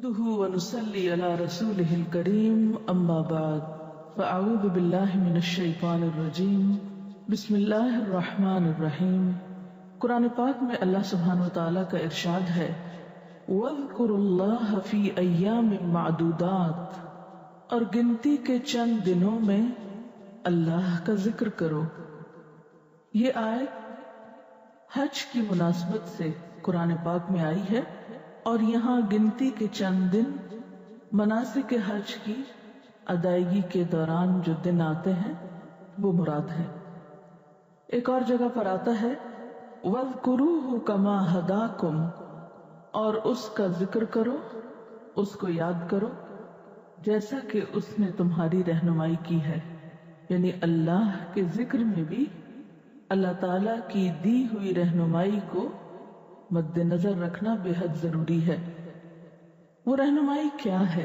نحمده ونصلي على رسوله الكريم أما بعد فأعوذ بالله من الشيطان الرجيم بسم اللہ الرحمن الرحیم۔ قرآن پاک میں اللہ سبحانہ وتعالیٰ کا ارشاد ہے وَاذْكُرُوا اللَّهَ فِي أَيَّامٍ مَعْدُودَاتٍ، اور گنتی کے چند دنوں میں اللہ کا ذکر کرو۔ یہ آیت حج کی مناسبت سے قرآن پاک میں آئی ہے اور یہاں گنتی کے چند دن مناسک حج کی ادائیگی کے دوران جو دن آتے ہیں وہ مراد ہے۔ ایک اور جگہ پر آتا ہے وَاذْكُرُوهُ كَمَا هَدَاكُمْ، اور اس کا ذکر کرو، اس کو یاد کرو جیسا کہ اس نے تمہاری رہنمائی کی ہے۔ یعنی اللہ کے ذکر میں بھی اللہ تعالی کی دی ہوئی رہنمائی کو مد نظر رکھنا بے حد ضروری ہے۔ وہ رہنمائی کیا ہے؟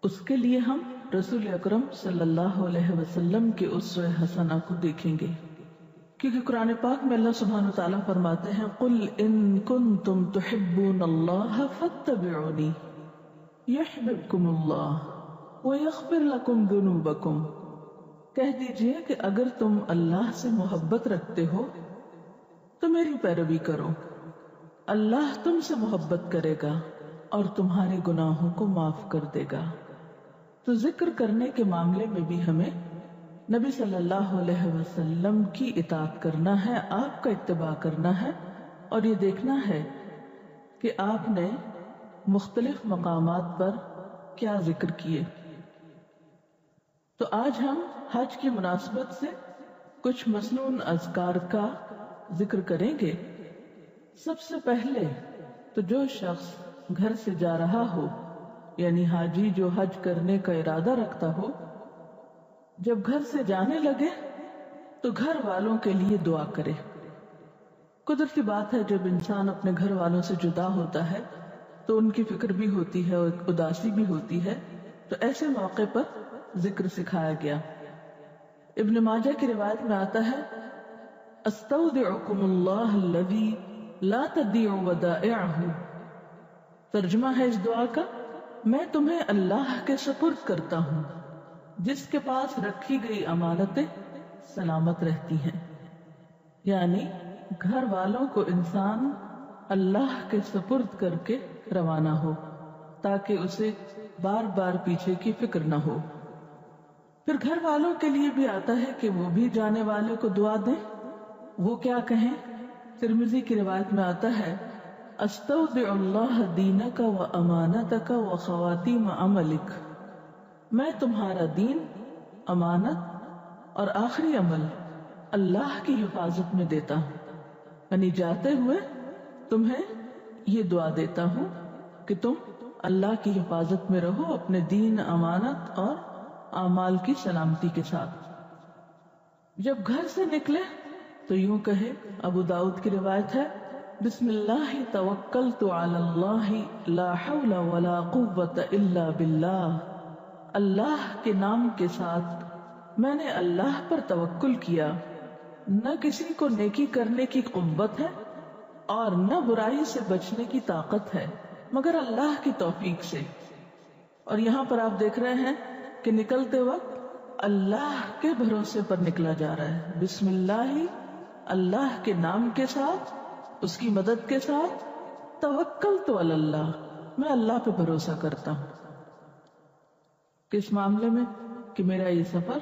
اس کے لیے ہم رسول اکرم صلی اللہ علیہ وسلم کے اسوہ حسنہ کو دیکھیں گے، کیونکہ قرآن پاک میں اللہ سبحانہ وتعالیٰ فرماتے ہیں قُلْ إِن كُنتُمْ تُحِبُّونَ اللَّهَ فَاتَّبِعُونِي يُحْبِبْكُمُ اللَّهُ وَيَغْفِرْ لَكُمْ ذُنُوبَكُمْ، کہہ دیجئے کہ اگر تم اللہ سے محبت رکھتے ہو تو میری پیروی کرو، اللہ تم سے محبت کرے گا اور تمہارے گناہوں کو معاف کر دے گا۔ تو ذکر کرنے کے معاملے میں بھی ہمیں نبی صلی اللہ علیہ وسلم کی اطاعت کرنا ہے، آپ کا اتباع کرنا ہے اور یہ دیکھنا ہے کہ آپ نے مختلف مقامات پر کیا ذکر کیے۔ تو آج ہم حج کی مناسبت سے کچھ مسنون اذکار کا ذکر کریں گے۔ سب سے پہلے تو جو شخص گھر سے جا رہا ہو، یعنی حاجی جو حج کرنے کا ارادہ رکھتا ہو، جب گھر سے جانے لگے تو گھر والوں کے لیے دعا کرے۔ قدرتی بات ہے جب انسان اپنے گھر والوں سے جدا ہوتا ہے تو ان کی فکر بھی ہوتی ہے اور اداسی بھی ہوتی ہے، تو ایسے موقع پر ذکر سکھایا گیا۔ ابن ماجہ کی روایت میں آتا ہے استودعکم اللہ الذی لا تضیع ودائعہ، ترجمہ ہے اس دعا کا میں تمہیں اللہ کے سپرد کرتا ہوں جس کے پاس رکھی گئی امانتیں سلامت رہتی ہیں۔ یعنی گھر والوں کو انسان اللہ کے سپرد کر کے روانہ ہو تاکہ اسے بار بار پیچھے کی فکر نہ ہو۔ پھر گھر والوں کے لیے بھی آتا ہے کہ وہ بھی جانے والے کو دعا دیں۔ وہ کیا کہیں؟ ترمذی کی روایت میں آتا ہے استودع اللہ دینک و امانتک و خواتیم عملک، میں تمہارا دین، امانت اور آخری عمل اللہ کی حفاظت میں دیتا ہوں۔ یعنی جاتے ہوئے تمہیں یہ دعا دیتا ہوں کہ تم اللہ کی حفاظت میں رہو اپنے دین، امانت اور اعمال کی سلامتی کے ساتھ۔ جب گھر سے نکلے تو یوں کہے، ابو داؤد کی روایت ہے بسم اللہ توکلت علی اللہ لا حول ولا قوت الا باللہ، اللہ کے نام کے ساتھ میں نے اللہ پر توکل کیا، نہ کسی کو نیکی کرنے کی قوت ہے اور نہ برائی سے بچنے کی طاقت ہے مگر اللہ کی توفیق سے۔ اور یہاں پر آپ دیکھ رہے ہیں کہ نکلتے وقت اللہ کے بھروسے پر نکلا جا رہا ہے، بسم اللہ، اللہ کے نام کے ساتھ، اس کی مدد کے ساتھ، توکلت علی اللہ، میں اللہ پہ بھروسہ کرتا ہوں۔ کس معاملے میں؟ کہ میرا یہ سفر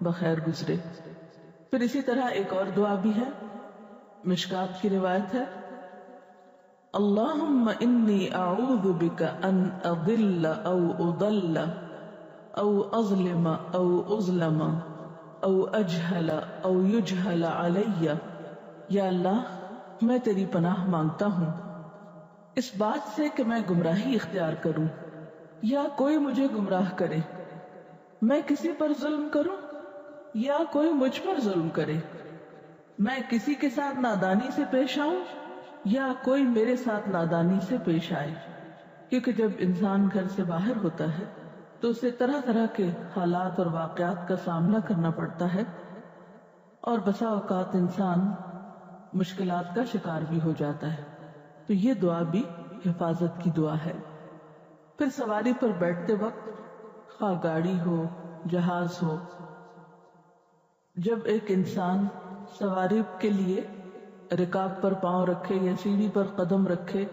بخیر گزرے۔ پھر اسی طرح ایک اور دعا بھی ہے، مشکات کی روایت ہے اللہم انی اعوذ بک ان اضل او اضل او اظلم او اظلم او اجہل او یجہل علی، یا اللہ میں تیری پناہ مانگتا ہوں اس بات سے کہ میں گمراہی اختیار کروں یا کوئی مجھے گمراہ کرے، میں کسی پر ظلم کروں یا کوئی مجھ پر ظلم کرے، میں کسی کے ساتھ نادانی سے پیش آؤں یا کوئی میرے ساتھ نادانی سے پیش آئے۔ کیونکہ جب انسان گھر سے باہر ہوتا ہے تو اسے طرح طرح کے حالات اور واقعات کا سامنا کرنا پڑتا ہے اور بسا اوقات انسان مشکلات کا شکار بھی ہو جاتا ہے۔ تو یہ دعا بھی حفاظت کی دعا ہے۔ پھر سواری پر بیٹھتے وقت، خواہ گاڑی ہو جہاز ہو، جب ایک انسان سواری کے لیے رکاب پر پاؤں رکھے یا سیڑھی پر قدم رکھے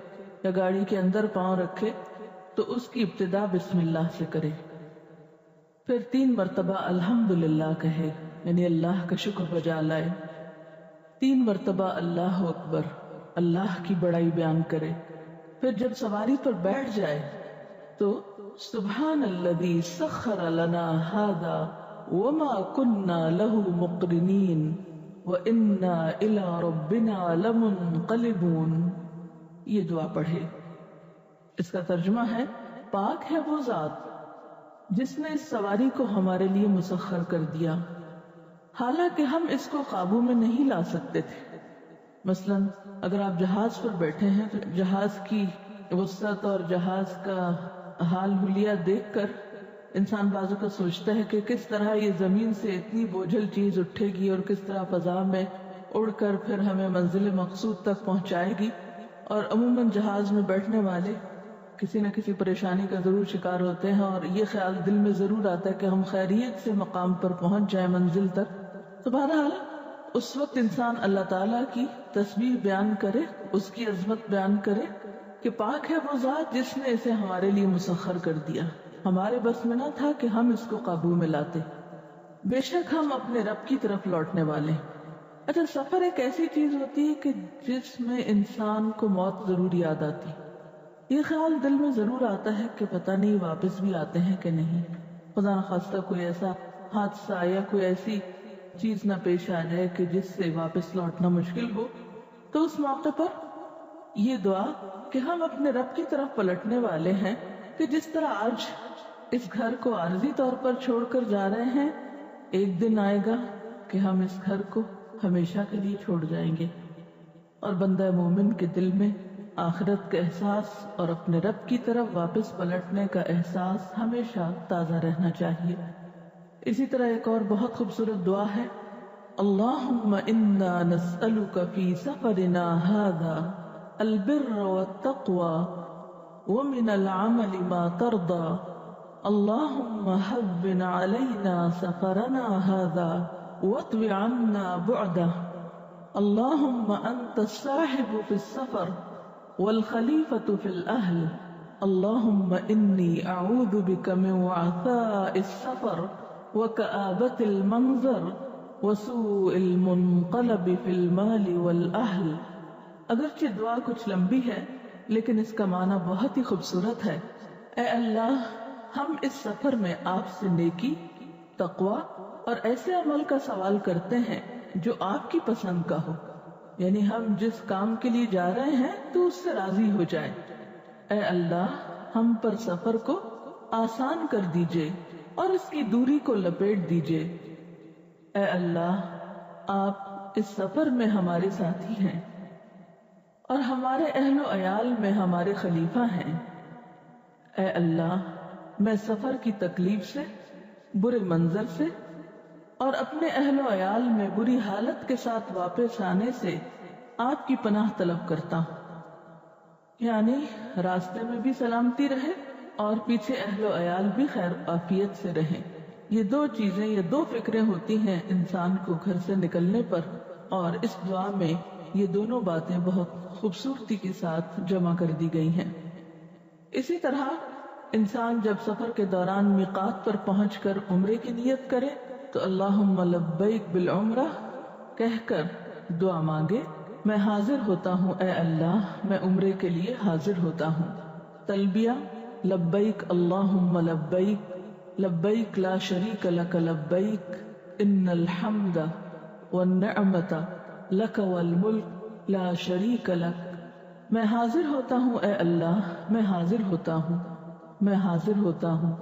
یا گاڑی کے اندر پاؤں رکھے تو اس کی ابتدا بسم اللہ سے کرے، پھر 3 مرتبہ الحمدللہ کہے، یعنی اللہ کا شکر بجا لائے، 3 مرتبہ اللہ اکبر، اللہ کی بڑائی بیان کرے، پھر جب سواری پر بیٹھ جائے تو سبحان الذی سخر لنا ھذا وما كنا له مقرنین وَإِنَّا إِلَىٰ رَبِّنَا لَمُنْقَلِبُونَ، یہ دعا پڑھے۔ اس کا ترجمہ ہے، پاک ہے وہ ذات جس نے اس سواری کو ہمارے لیے مسخر کر دیا، حالانکہ ہم اس کو قابو میں نہیں لا سکتے تھے۔ مثلا اگر آپ جہاز پر بیٹھے ہیں تو جہاز کی وسعت اور جہاز کا حال حلیہ دیکھ کر انسان بعضوں کا سوچتا ہے کہ کس طرح یہ زمین سے اتنی بوجھل چیز اٹھے گی اور کس طرح فضا میں اڑ کر پھر ہمیں منزل مقصود تک پہنچائے گی، اور عموماً جہاز میں بیٹھنے والے کسی نہ کسی پریشانی کا ضرور شکار ہوتے ہیں اور یہ خیال دل میں ضرور آتا ہے کہ ہم خیریت سے مقام پر پہنچ جائیں، منزل تک۔ تو بہرحال اس وقت انسان اللہ تعالیٰ کی تسبیح بیان کرے، اس کی عظمت بیان کرے کہ پاک ہے وہ ذات جس نے اسے ہمارے لیے مسخر کر دیا، ہمارے بس میں نہ تھا کہ ہم اس کو قابو میں لاتے، بے شک ہم اپنے رب کی طرف لوٹنے والے۔ اچھا، سفر ایک ایسی چیز ہوتی ہے کہ جس میں انسان کو موت ضرور یاد آتی، یہ خیال دل میں ضرور آتا ہے کہ پتہ نہیں واپس بھی آتے ہیں کہ نہیں، خدا نخواستہ کوئی ایسا حادثہ یا کوئی ایسی چیز نہ پیش آ جائے کہ جس سے واپس لوٹنا مشکل ہو۔ تو اس موقع پر یہ دعا کہ ہم اپنے رب کی طرف پلٹنے والے ہیں، کہ جس طرح آج اس گھر کو عارضی طور پر چھوڑ کر جا رہے ہیں، ایک دن آئے گا کہ ہم اس گھر کو ہمیشہ کے لیے چھوڑ جائیں گے، اور بندہ مومن کے دل میں آخرت کا احساس اور اپنے رب کی طرف واپس پلٹنے کا احساس ہمیشہ تازہ رہنا چاہیے۔ اسی طرح ایک اور بہت خوبصورت دعا ہے، اللہم انا نسألک فی سفرنا ھذا البر والتقوى ومن العمل ما ترضى اللہم ہون علینا سفرنا ھذا واطو عنا بعدہ اللہم انت الصاحب فی السفر والخلیفۃ فی الاہل اللہم انی اعوذ بک من وعثاء السفر وکآبۃ المنظر وسوء المنقلب فی المال والاہل۔ اگرچہ دعا کچھ لمبی ہے لیکن اس کا معنی بہت ہی خوبصورت ہے۔ اے اللہ، ہم اس سفر میں آپ سے نیکی، تقوی اور ایسے عمل کا سوال کرتے ہیں جو آپ کی پسند کا ہو، یعنی ہم جس کام کے لیے جا رہے ہیں تو اس سے راضی ہو جائے۔ اے اللہ، ہم پر سفر کو آسان کر دیجئے اور اس کی دوری کو لپیٹ دیجئے۔ اے اللہ، آپ اس سفر میں ہمارے ساتھی ہیں اور ہمارے اہل و عیال میں ہمارے خلیفہ ہیں۔ اے اللہ، میں سفر کی تکلیف سے، برے منظر سے اور اپنے اہل و عیال میں بری حالت کے ساتھ واپس آنے سے آپ کی پناہ طلب کرتا ہوں، یعنی راستے میں بھی سلامتی رہے اور پیچھے اہل و عیال بھی خیر عافیت سے رہیں۔ یہ 2 چیزیں، یہ 2 فکریں ہوتی ہیں انسان کو گھر سے نکلنے پر، اور اس دعا میں یہ دونوں باتیں بہت خوبصورتی کے ساتھ جمع کر دی گئی ہیں۔ اسی طرح انسان جب سفر کے دوران میقات پر پہنچ کر عمرے کی نیت کرے تو اللہم لبیک بالعمرہ کہہ کر دعا مانگے، میں حاضر ہوتا ہوں اے اللہ، میں عمرے کے لیے حاضر ہوتا ہوں۔ تلبیہ، لبیک اللہم لبیک، لبیک لا شریک لک لبیک، ان الحمد والنعمت لک والملک لا شریک لک۔ میں حاضر ہوتا ہوں اے اللہ، میں حاضر ہوتا ہوں، میں حاضر ہوتا ہوں،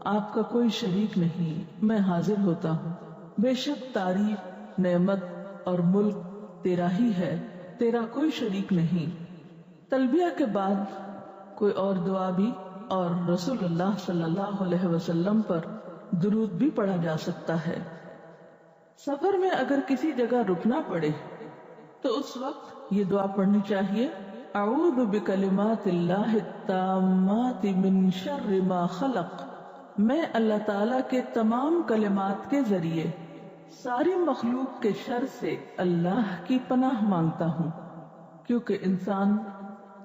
آپ کا کوئی شریک نہیں، میں حاضر ہوتا ہوں، بے شک تعریف، نعمت اور ملک تیرا ہی ہے، تیرا کوئی شریک نہیں۔ تلبیہ کے بعد کوئی اور دعا بھی اور رسول اللہ صلی اللہ علیہ وسلم پر درود بھی پڑھا جا سکتا ہے۔ سفر میں اگر کسی جگہ رکنا پڑے تو اس وقت یہ دعا پڑھنی چاہیے، اعوذ بکلمات اللہ التامات من شر ما خلق، میں اللہ تعالیٰ کے تمام کلمات کے ذریعے ساری مخلوق کے شر سے اللہ کی پناہ مانگتا ہوں۔ کیونکہ انسان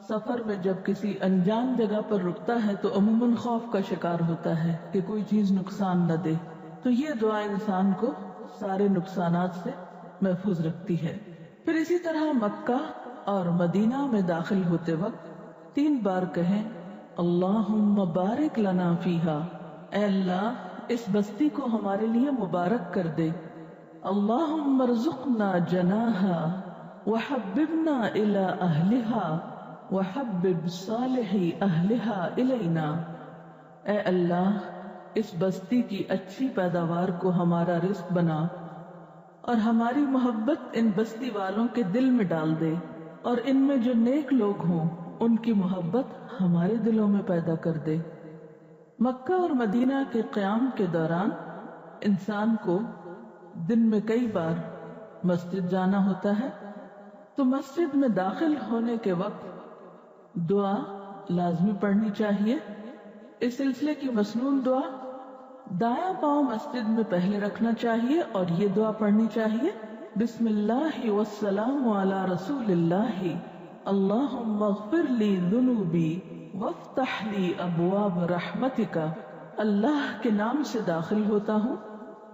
سفر میں جب کسی انجان جگہ پر رکتا ہے تو عموماً خوف کا شکار ہوتا ہے کہ کوئی چیز نقصان نہ دے، تو یہ دعا انسان کو سارے نقصانات سے محفوظ رکھتی ہے۔ پھر اسی طرح مکہ اور مدینہ میں داخل ہوتے وقت 3 بار کہیں اللہم بارک لنا فیہا، اے اللہ اس بستی کو ہمارے لیے مبارک کر دے۔ اللہم ارزقنا جناہا وحببنا الی اہلہا وحبب صالحی اہلہا الینا، اے اللہ اس بستی کی اچھی پیداوار کو ہمارا رزق بنا اور ہماری محبت ان بستی والوں کے دل میں ڈال دے، اور ان میں جو نیک لوگ ہوں ان کی محبت ہمارے دلوں میں پیدا کر دے۔ مکہ اور مدینہ کے قیام کے دوران انسان کو دن میں کئی بار مسجد جانا ہوتا ہے، تو مسجد میں داخل ہونے کے وقت دعا لازمی پڑھنی چاہیے۔ اس سلسلے کی مسنون دعا دایاں پاؤں مسجد میں پہلے رکھنا چاہیے اور یہ دعا پڑھنی چاہیے، بسم اللہ والسلام علی رسول اللہ، اللہم اغفر لی ذنوبی وافتح لی ابواب رحمتک، اللہ کے نام سے داخل ہوتا ہوں،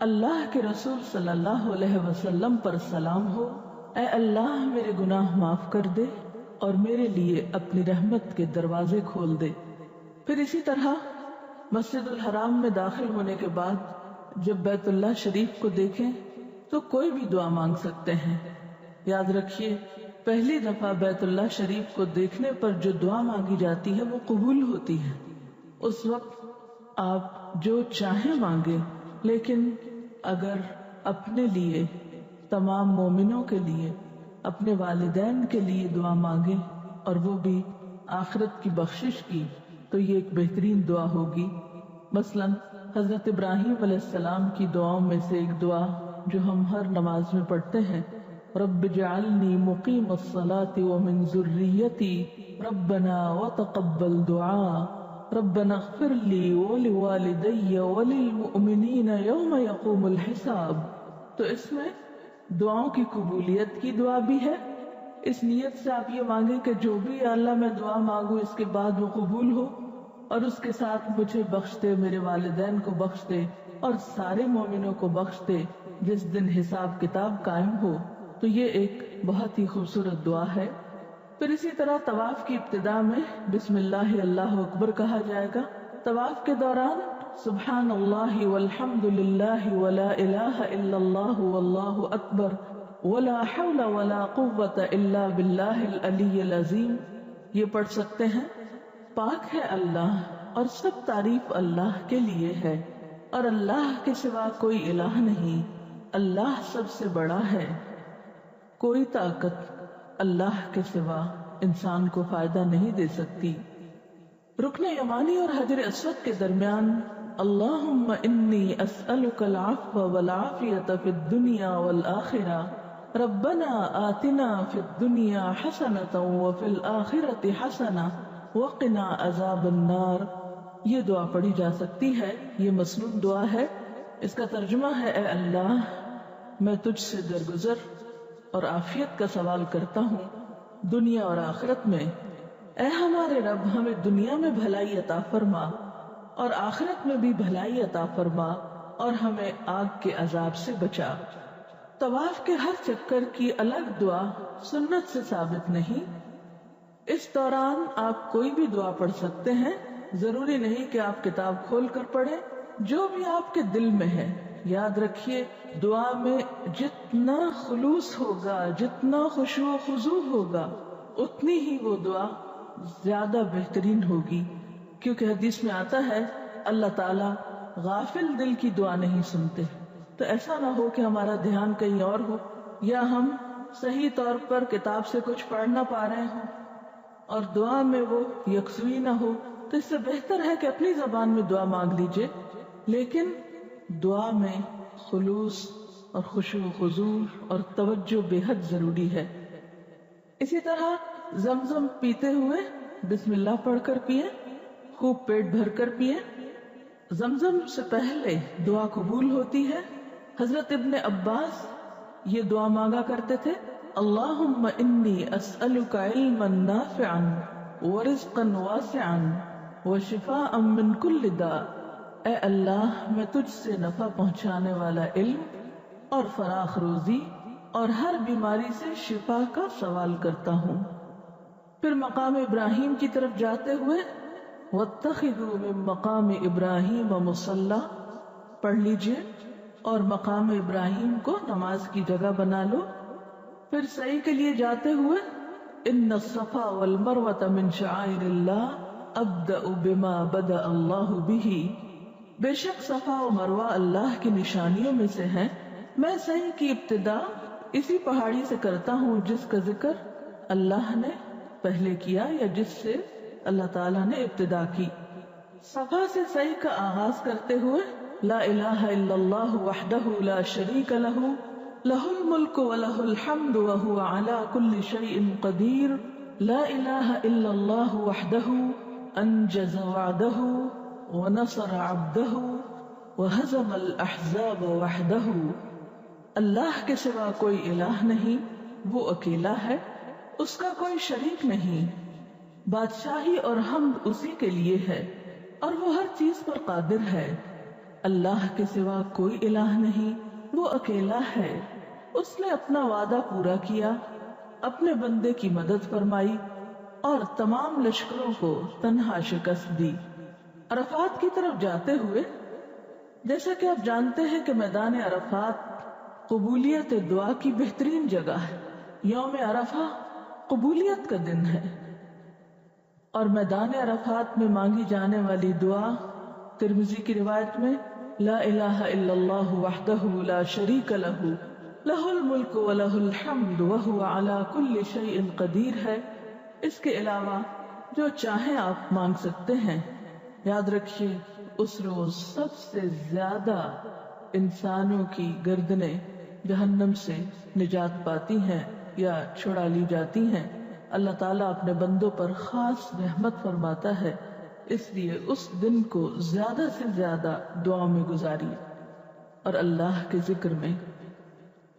اللہ کے رسول صلی اللہ علیہ وسلم پر سلام ہو، اے اللہ میرے گناہ معاف کر دے اور میرے لیے اپنی رحمت کے دروازے کھول دے۔ پھر اسی طرح مسجد الحرام میں داخل ہونے کے بعد جب بیت اللہ شریف کو دیکھیں تو کوئی بھی دعا مانگ سکتے ہیں۔ یاد رکھیے پہلی دفعہ بیت اللہ شریف کو دیکھنے پر جو دعا مانگی جاتی ہے وہ قبول ہوتی ہے۔ اس وقت آپ جو چاہیں مانگے، لیکن اگر اپنے لیے، تمام مومنوں کے لیے، اپنے والدین کے لیے دعا مانگیں اور وہ بھی آخرت کی بخشش کی، تو یہ ایک بہترین دعا ہوگی۔ مثلا حضرت ابراہیم علیہ السلام کی دعاؤں میں سے ایک دعا جو ہم ہر نماز میں پڑھتے ہیں، رب اجعلنی مقیم الصلاۃ ومن ذریتی ربنا وتقبل دعاء ربنا اغفر لی ولوالدی وللمؤمنین یوم یقوم الحساب۔ تو اس میں دعاؤں کی قبولیت کی دعا بھی ہے، اس نیت سے آپ یہ مانگیں کہ جو بھی اللہ میں دعا مانگوں اس کے بعد وہ قبول ہو، اور اس کے ساتھ مجھے بخش دے، میرے والدین کو بخش دے اور سارے مومنوں کو بخش دے جس دن حساب کتاب قائم ہو۔ تو یہ ایک بہت ہی خوبصورت دعا ہے۔ پھر اسی طرح طواف کی ابتدا میں بسم اللہ اللہ اکبر کہا جائے گا۔ طواف کے دوران سبحان اللہ والحمد للہ ولا الہ الا اللہ واللہ اکبر ولا حول ولا قوت الا باللہ العلی العظیم یہ پڑھ سکتے ہیں۔ پاک ہے اللہ اور سب تعریف اللہ کے لیے ہے، اور اللہ کے سوا کوئی الہ نہیں، اللہ سب سے بڑا ہے، کوئی طاقت اللہ کے سوا انسان کو فائدہ نہیں دے سکتی۔ رکن یمانی اور حجر اسود کے درمیان اللہم انی اسألک العفو والعافیۃ فی الدنیا والآخرہ ربنا آتنا فی الدنیا حسنۃ وفی الآخرۃ حسنۃ وقنا عذاب النار۔ یہ دعا پڑھی جا سکتی ہے، یہ مسنون دعا ہے۔ اس کا ترجمہ ہے اے اللہ میں تجھ سے درگزر اور عافیت کا سوال کرتا ہوں دنیا اور آخرت میں۔ اے ہمارے رب ہمیں دنیا میں بھلائی عطا فرما اور آخرت میں بھی بھلائی عطا فرما اور ہمیں آگ کے عذاب سے بچا۔ طواف کے ہر چکر کی الگ دعا سنت سے ثابت نہیں، اس دوران آپ کوئی بھی دعا پڑھ سکتے ہیں، ضروری نہیں کہ آپ کتاب کھول کر پڑھیں، جو بھی آپ کے دل میں ہے۔ یاد رکھیے دعا میں جتنا خلوص ہوگا، جتنا خشوع و خضوع ہوگا، اتنی ہی وہ دعا زیادہ بہترین ہوگی، کیونکہ حدیث میں آتا ہے اللہ تعالیٰ غافل دل کی دعا نہیں سنتے۔ تو ایسا نہ ہو کہ ہمارا دھیان کہیں اور ہو، یا ہم صحیح طور پر کتاب سے کچھ پڑھ نہ پا رہے ہوں اور دعا میں وہ یکسوئی نہ ہو، تو اس سے بہتر ہے کہ اپنی زبان میں دعا مانگ لیجئے، لیکن دعا میں خلوص اور خشوع و خضوع اور توجہ بے حد ضروری ہے۔ اسی طرح زمزم پیتے ہوئے بسم اللہ پڑھ کر پیئے، خوب پیٹ بھر کر پیئے۔ زمزم سے پہلے دعا قبول ہوتی ہے۔ حضرت ابن عباس یہ دعا مانگا کرتے تھے، اللہم انی اسألک علما نافعا ورزقا واسعا وشفاء من کل داء۔ اے اللہ میں تجھ سے نفع پہنچانے والا علم اور فراخ روزی اور ہر بیماری سے شفا کا سوال کرتا ہوں۔ پھر مقام ابراہیم کی طرف جاتے ہوئے واتخذوا من مقام ابراہیم مصلی پڑھ لیجئے اور مقام ابراہیم کو نماز کی جگہ بنا لو۔ پھر سعی کے لیے جاتے ہوئے ان الصفا والمروة من شعائر اللہ ابدأ بما بدأ اللہ بہ، بے شک صفا و مروہ اللہ کی نشانیوں میں سے ہیں، میں سعی کی ابتدا اسی پہاڑی سے کرتا ہوں جس کا ذکر اللہ نے پہلے کیا یا جس سے اللہ تعالیٰ نے ابتدا کی۔ صفا سے سعی کا آغاز کرتے ہوئے لا الہ الا اللہ وحدہ لا شریک لہ لہ الملک ولہ الحمد وہو علی کل شیء قدیر، لا الہ الا اللہ وحدہ انجز وعدہ ونصر عبدہ وہزم الاحزاب وحدہ۔ اللہ کے سوا کوئی الہ نہیں، وہ اکیلا ہے، اس کا کوئی شریک نہیں، بادشاہی اور حمد اسی کے لیے ہے اور وہ ہر چیز پر قادر ہے۔ اللہ کے سوا کوئی الہ نہیں، وہ اکیلا ہے، اس نے اپنا وعدہ پورا کیا، اپنے بندے کی مدد فرمائی اور تمام لشکروں کو تنہا شکست دی۔ عرفات کی طرف جاتے ہوئے جیسا کہ آپ جانتے ہیں کہ میدان عرفات قبولیت دعا کی بہترین جگہ ہے۔ یوم عرفہ قبولیت کا دن ہے اور میدان عرفات میں مانگی جانے والی دعا ترمذی کی روایت میں لا الہ الا اللہ وحدہ لا شریک لہ لہ الملک ولہ الحمد وہو علی کل شیء قدیر ہے۔ اس کے علاوہ جو چاہیں آپ مانگ سکتے ہیں۔ یاد رکھیے اس روز سب سے زیادہ انسانوں کی گردنیں جہنم سے نجات پاتی ہیں یا چھڑا لی جاتی ہیں۔ اللہ تعالیٰ اپنے بندوں پر خاص رحمت فرماتا ہے، اس لیے اس دن کو زیادہ سے زیادہ دعا میں گزاریے اور اللہ کے ذکر میں۔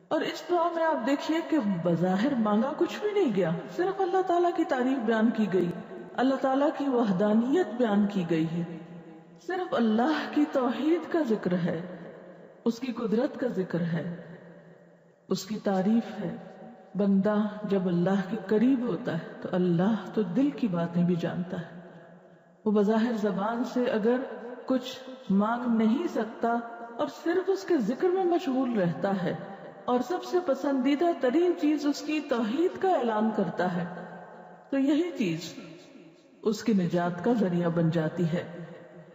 اور اس دعا میں آپ دیکھیے کہ بظاہر مانگا کچھ بھی نہیں گیا، صرف اللہ تعالیٰ کی تعریف بیان کی گئی، اللہ تعالیٰ کی وحدانیت بیان کی گئی ہے، صرف اللہ کی توحید کا ذکر ہے، اس کی قدرت کا ذکر ہے، اس کی تعریف ہے۔ بندہ جب اللہ کے قریب ہوتا ہے تو اللہ تو دل کی باتیں بھی جانتا ہے۔ وہ بظاہر زبان سے اگر کچھ مانگ نہیں سکتا اور صرف اس کے ذکر میں مشغول رہتا ہے اور سب سے پسندیدہ ترین چیز اس کی توحید کا اعلان کرتا ہے تو یہی چیز اس کی نجات کا ذریعہ بن جاتی ہے۔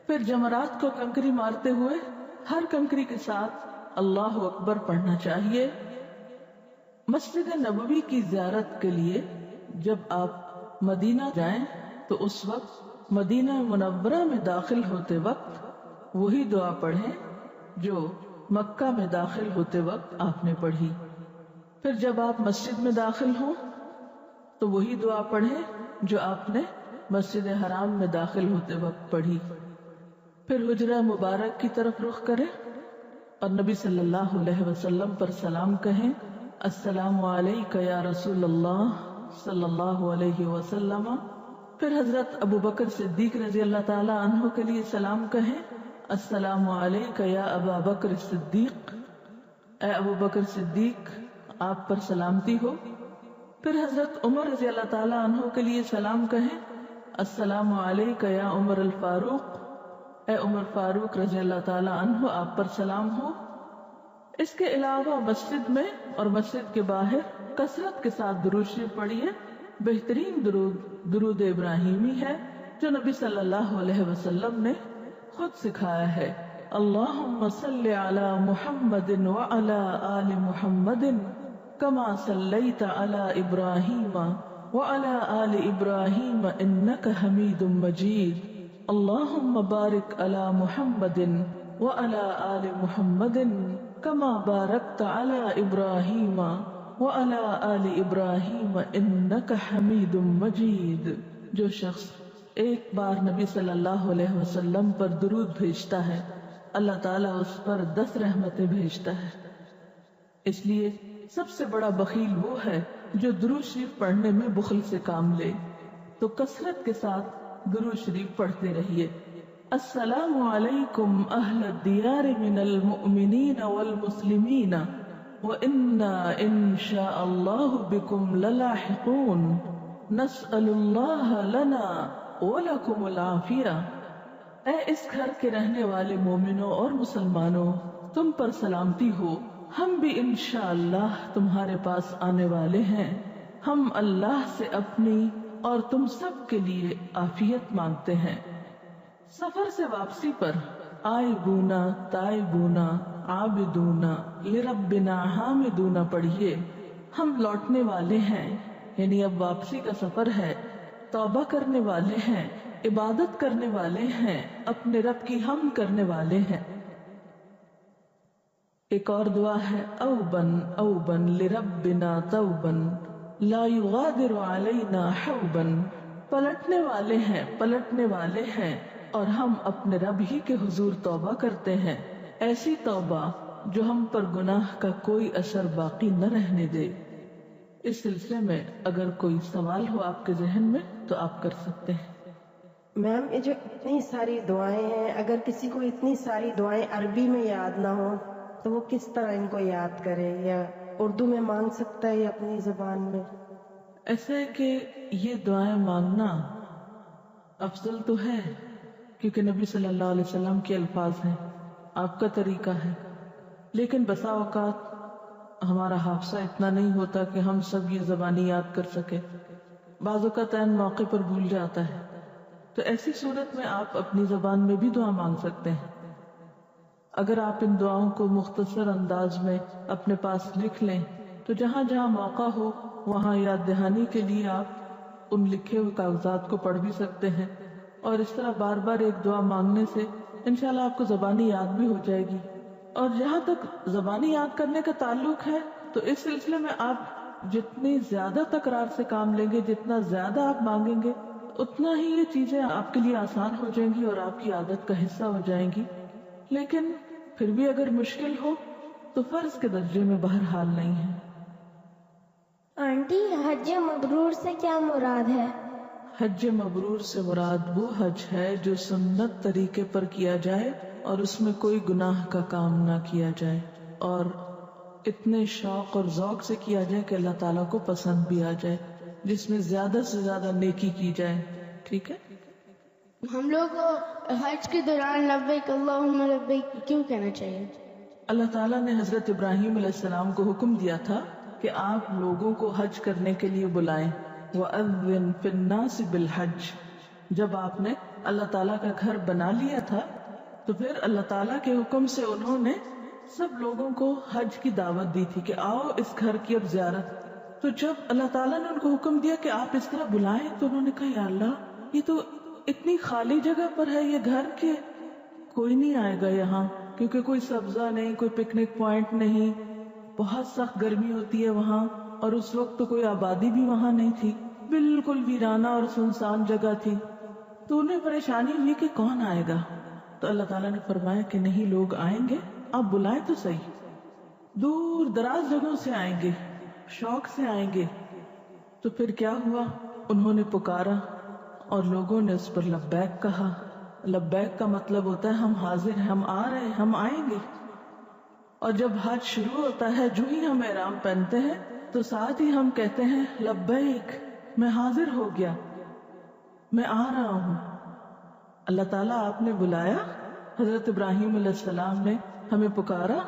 پھر جمرات کو کنکری مارتے ہوئے ہر کنکری کے ساتھ اللہ اکبر پڑھنا چاہیے۔ مسجد نبوی کی زیارت کے لیے جب آپ مدینہ جائیں تو اس وقت مدینہ منورہ میں داخل ہوتے وقت وہی دعا پڑھیں جو مکہ میں داخل ہوتے وقت آپ نے پڑھی۔ پھر جب آپ مسجد میں داخل ہوں تو وہی دعا پڑھیں جو آپ نے مسجد حرام میں داخل ہوتے وقت پڑھی۔ پھر حجرہ مبارک کی طرف رخ کریں اور نبی صلی اللہ علیہ وسلم پر سلام کہیں، السلام علیک یا رسول اللہ صلی اللہ علیہ وسلم۔ پھر حضرت ابو بکر صدیق رضی اللہ تعالی عنہ کے لیے سلام کہیں، السلام علیک یا ابا بکر صدیق، اے ابو بکر صدیق آپ پر سلامتی ہو۔ پھر حضرت عمر رضی اللہ تعالی عنہ کے لیے سلام کہیں، السلام علیک یا عمر الفاروق، اے عمر فاروق رضی اللہ تعالی عنہ آپ پر سلام ہو۔ اس کے علاوہ مسجد میں اور مسجد کے باہر کثرت کے ساتھ درود شریف پڑھیے۔ بہترین درود ابراہیمی ہے جو نبی صلی اللہ علیہ وسلم نے خود سکھایا ہے، اللہم صلی علی محمد وعلی آل محمد کما صلیت علی ابراہیم وعلی آل ابراہیم انک حمید مجید، اللہم بارک علی محمد وعلی آل محمد کما بارکت علی ابراہیم وعلی آل ابراہیم انک حمید مجید. جو شخص ایک بار نبی صلی اللہ علیہ وسلم پر درود بھیجتا ہے اللہ تعالیٰ اس پر 10 رحمتیں بھیجتا ہے. اس لیے سب سے بڑا بخیل وہ ہے جو درود شریف پڑھنے میں بخل سے کام لے. تو کثرت کے ساتھ درود شریف پڑھتے رہیے. السلام علیکم اہل الدیار من المؤمنین والمسلمین وَإِنَّا إِن شَاءَ اللَّهُ بِكُمْ لَلَاحِقُونَ نَسْأَلُ اللَّهَ لَنَا وَلَكُمُ الْعَافِيَةَ. اے اس گھر کے رہنے والے مومنوں اور مسلمانوں، تم پر سلامتی ہو. ہم بھی انشاءاللہ تمہارے پاس آنے والے ہیں. ہم اللہ سے اپنی اور تم سب کے لیے عافیت مانگتے ہیں. سفر سے واپسی پر آئبونا تائبونا عابدونا لربنا حامدونا پڑھیے. ہم لوٹنے والے ہیں، یعنی اب واپسی کا سفر ہے، توبہ کرنے والے ہیں، عبادت کرنے والے ہیں، اپنے رب کی حمد کرنے والے ہیں. ایک اور دعا ہے اوبن اوبن لربنا توبن لا یغادر علینا حوبن. پلٹنے والے ہیں، پلٹنے والے ہیں، اور ہم اپنے رب ہی کے حضور توبہ کرتے ہیں، ایسی توبہ جو ہم پر گناہ کا کوئی اثر باقی نہ رہنے دے. اس سلسلے میں اگر کوئی سوال ہو آپ کے ذہن میں تو آپ کر سکتے ہیں. میم یہ جو اتنی ساری دعائیں ہیں، اگر کسی کو اتنی ساری دعائیں عربی میں یاد نہ ہو تو وہ کس طرح ان کو یاد کرے، یا اردو میں مانگ سکتا ہے یا اپنی زبان میں؟ ایسا ہے کہ یہ دعائیں مانگنا افضل تو ہے کیونکہ نبی صلی اللہ علیہ وسلم کے الفاظ ہیں، آپ کا طریقہ ہے، لیکن بسا اوقات ہمارا حافظہ اتنا نہیں ہوتا کہ ہم سب یہ زبانی یاد کر سکے. بعض اوقات عین موقع پر بھول جاتا ہے، تو ایسی صورت میں آپ اپنی زبان میں بھی دعا مانگ سکتے ہیں. اگر آپ ان دعاؤں کو مختصر انداز میں اپنے پاس لکھ لیں تو جہاں جہاں موقع ہو وہاں یاد دہانی کے لیے آپ ان لکھے ہوئے کاغذات کو پڑھ بھی سکتے ہیں، اور اس طرح بار بار ایک دعا مانگنے سے انشاءاللہ آپ کو زبانی یاد بھی ہو جائے گی. اور جہاں تک زبانی یاد کرنے کا تعلق ہے تو اس سلسلے میں آپ جتنی زیادہ تکرار سے کام لیں گے، جتنا زیادہ آپ مانگیں گے، اتنا ہی یہ چیزیں آپ کے لیے آسان ہو جائیں گی اور آپ کی عادت کا حصہ ہو جائیں گی. لیکن پھر بھی اگر مشکل ہو تو فرض کے درجے میں بہرحال نہیں ہے. آنٹی حج مبرور سے کیا مراد ہے؟ حج مبرور سے مراد وہ حج ہے جو سنت طریقے پر کیا جائے اور اس میں کوئی گناہ کا کام نہ کیا جائے، اور اتنے شوق اور ذوق سے کیا جائے کہ اللہ تعالیٰ کو پسند بھی آ جائے، جس میں زیادہ سے زیادہ نیکی کی جائے. ٹھیک ہے؟ ہم لوگ کو حج کے دوران لبیک اللہم لبیک کیوں کہنا چاہیے؟ اللہ تعالیٰ نے حضرت ابراہیم علیہ السلام کو حکم دیا تھا کہ آپ لوگوں کو حج کرنے کے لیے بلائیں. وَأَذِّن فِي النَّاسِ بِالْحَجِّ. جب آپ نے اللہ تعالیٰ کا گھر بنا لیا تھا تو پھر اللہ تعالیٰ کے حکم سے انہوں نے سب لوگوں کو حج کی دعوت دی تھی کہ آؤ اس گھر کی اب زیارت. تو جب اللہ تعالیٰ نے ان کو حکم دیا کہ آپ اس طرح بلائیں تو انہوں نے کہا یا اللہ، یہ تو اتنی خالی جگہ پر ہے یہ گھر کہ کوئی نہیں آئے گا یہاں، کیونکہ کوئی سبزہ نہیں، کوئی پکنک پوائنٹ نہیں، بہت سخت گرمی ہوتی ہے وہاں، اور اس وقت تو کوئی آبادی بھی وہاں نہیں تھی، بالکل ویرانہ اور سنسان جگہ تھی. تو انہیں پریشانی ہوئی کہ کون آئے گا. تو اللہ تعالیٰ نے فرمایا کہ نہیں، لوگ آئیں گے، آپ بلائیں تو صحیح. دور دراز جگہوں سے آئیں گے، شوق سے آئیں گے. تو پھر کیا ہوا؟ انہوں نے پکارا اور لوگوں نے اس پر لبیک کہا. لبیک کا مطلب ہوتا ہے ہم حاضر ہیں، ہم آ رہے ہیں، ہم آئیں گے. اور جب حج شروع ہوتا ہے، جو ہی ہم احرام پہنتے ہیں تو ساتھ ہی ہم کہتے ہیں لبیک، میں حاضر ہو گیا، میں آ رہا ہوں. اللہ تعالیٰ آپ نے بلایا، حضرت ابراہیم علیہ السلام نے ہمیں پکارا،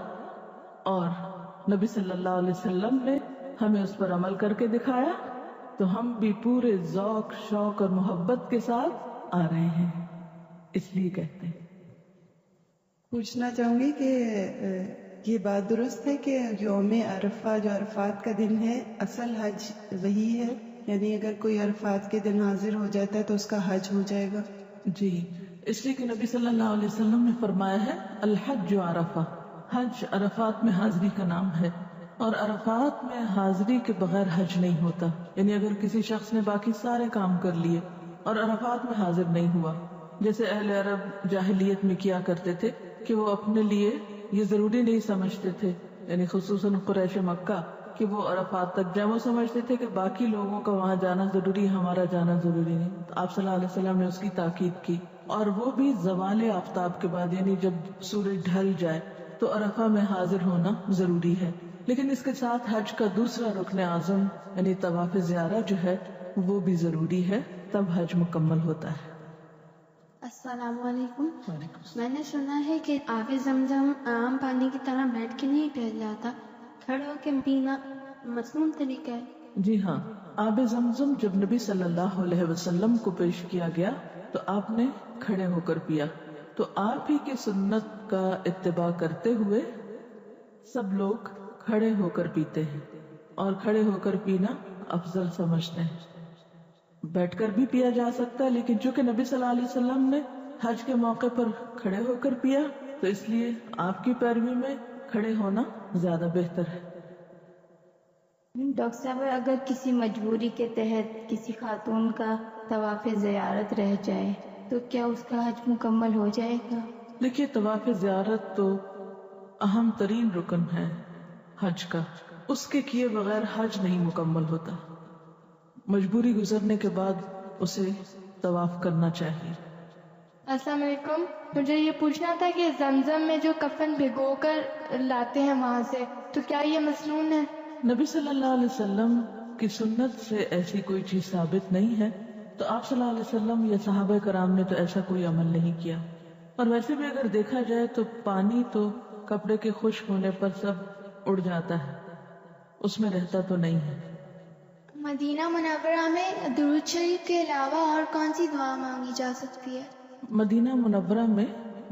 اور نبی صلی اللہ علیہ وسلم نے ہمیں اس پر عمل کر کے دکھایا، تو ہم بھی پورے ذوق شوق اور محبت کے ساتھ آ رہے ہیں، اس لیے کہتے ہیں. پوچھنا چاہوں گی کہ یہ بات درست ہے کہ یوم عرفہ جو عرفات کا دن ہے اصل حج وہی ہے، یعنی اگر کوئی عرفات کے دن حاضر ہو جاتا ہے تو اس کا حج ہو جائے گا؟ جی، اس لیے کہ نبی صلی اللہ علیہ وسلم نے فرمایا ہے الحج عرفہ، حج عرفات میں حاضری کا نام ہے. اور عرفات میں حاضری کے بغیر حج نہیں ہوتا. یعنی اگر کسی شخص نے باقی سارے کام کر لیے اور عرفات میں حاضر نہیں ہوا، جیسے اہل عرب جاہلیت میں کیا کرتے تھے کہ وہ اپنے لیے یہ ضروری نہیں سمجھتے تھے، یعنی خصوصاً قریش مکہ، کہ وہ عرفات تک جائیں. وہ سمجھتے تھے کہ باقی لوگوں کا وہاں جانا ضروری، ہمارا جانا ضروری نہیں. تو آپ صلی اللہ علیہ وسلم نے اس کی تاکید کی، اور وہ بھی زوال آفتاب کے بعد، یعنی جب سورج ڈھل جائے تو عرفہ میں حاضر ہونا ضروری ہے. لیکن اس کے ساتھ حج کا دوسرا رکن اعظم یعنی طواف زیارہ جو ہے وہ بھی ضروری ہے، تب حج مکمل ہوتا ہے. السلام علیکم. وعلیکم السلام. میں نے سنا ہے کہ آب زمزم عام پانی کی طرح بیٹھ کے نہیں پیا جاتا، کھڑے ہو کے پینا مصنون طریقہ ہے. جی ہاں، آب زمزم جب نبی صلی اللہ علیہ وسلم کو پیش کیا گیا تو آپ نے کھڑے ہو کر پیا. تو آپ ہی کی سنت کا اتباع کرتے ہوئے سب لوگ کھڑے ہو کر پیتے ہیں، اور کھڑے ہو کر پینا افضل سمجھتے ہیں. بیٹھ کر بھی پیا جا سکتا ہے، لیکن چونکہ نبی صلی اللہ علیہ وسلم نے حج کے موقع پر کھڑے ہو کر پیا تو اس لیے آپ کی پیروی میں کھڑے ہونا زیادہ بہتر ہے. ڈاکٹر صاحب، اگر کسی مجبوری کے تحت کسی خاتون کا طواف زیارت رہ جائے تو کیا اس کا حج مکمل ہو جائے گا؟ دیکھیے، طواف زیارت تو اہم ترین رکن ہے حج کا، اس کے کیے بغیر حج نہیں مکمل ہوتا. مجبوری گزرنے کے بعد اسے طواف کرنا چاہیے. السلام علیکم. مجھے یہ پوچھنا تھا کہ زمزم میں جو کفن بھگو کر لاتے ہیں وہاں سے، تو کیا یہ مسنون ہے؟ نبی صلی اللہ علیہ وسلم کی سنت سے ایسی کوئی چیز ثابت نہیں ہے، تو آپ صلی اللہ علیہ وسلم یا صحابہ کرام نے تو ایسا کوئی عمل نہیں کیا. اور ویسے بھی اگر دیکھا جائے تو پانی تو کپڑے کے خشک ہونے پر سب اڑ جاتا ہے، اس میں رہتا تو نہیں ہے. مدینہ منورہ میں درود شریف کے علاوہ اور کون سی دعا مانگی جا سکتی ہے؟ مدینہ منورہ میں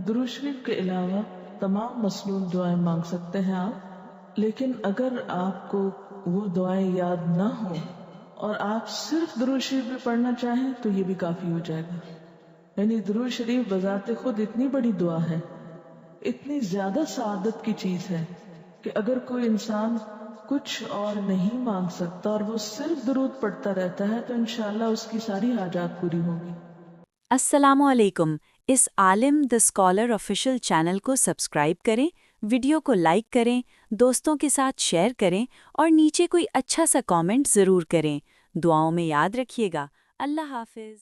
درود شریف کے علاوہ تمام مسنون دعائیں مانگ سکتے ہیں آپ. لیکن اگر آپ کو وہ دعائیں یاد نہ ہوں اور آپ صرف درود شریف بھی پڑھنا چاہیں تو یہ بھی کافی ہو جائے گا. یعنی درود شریف بذات خود اتنی بڑی دعا ہے، اتنی زیادہ سعادت کی چیز ہے کہ اگر کوئی انسان کچھ اور نہیں مانگ سکتا اور وہ صرف درود پڑھتا رہتا ہے تو انشاءاللہ اس کی ساری حاجات پوری ہوں گی. السلام علیکم. اس عالم دی اسکالر آفیشیل چینل کو سبسکرائب کریں، ویڈیو کو لائک کریں، دوستوں کے ساتھ شیئر کریں اور نیچے کوئی اچھا سا کامنٹ ضرور کریں. دعاؤں میں یاد رکھیے گا. اللہ حافظ.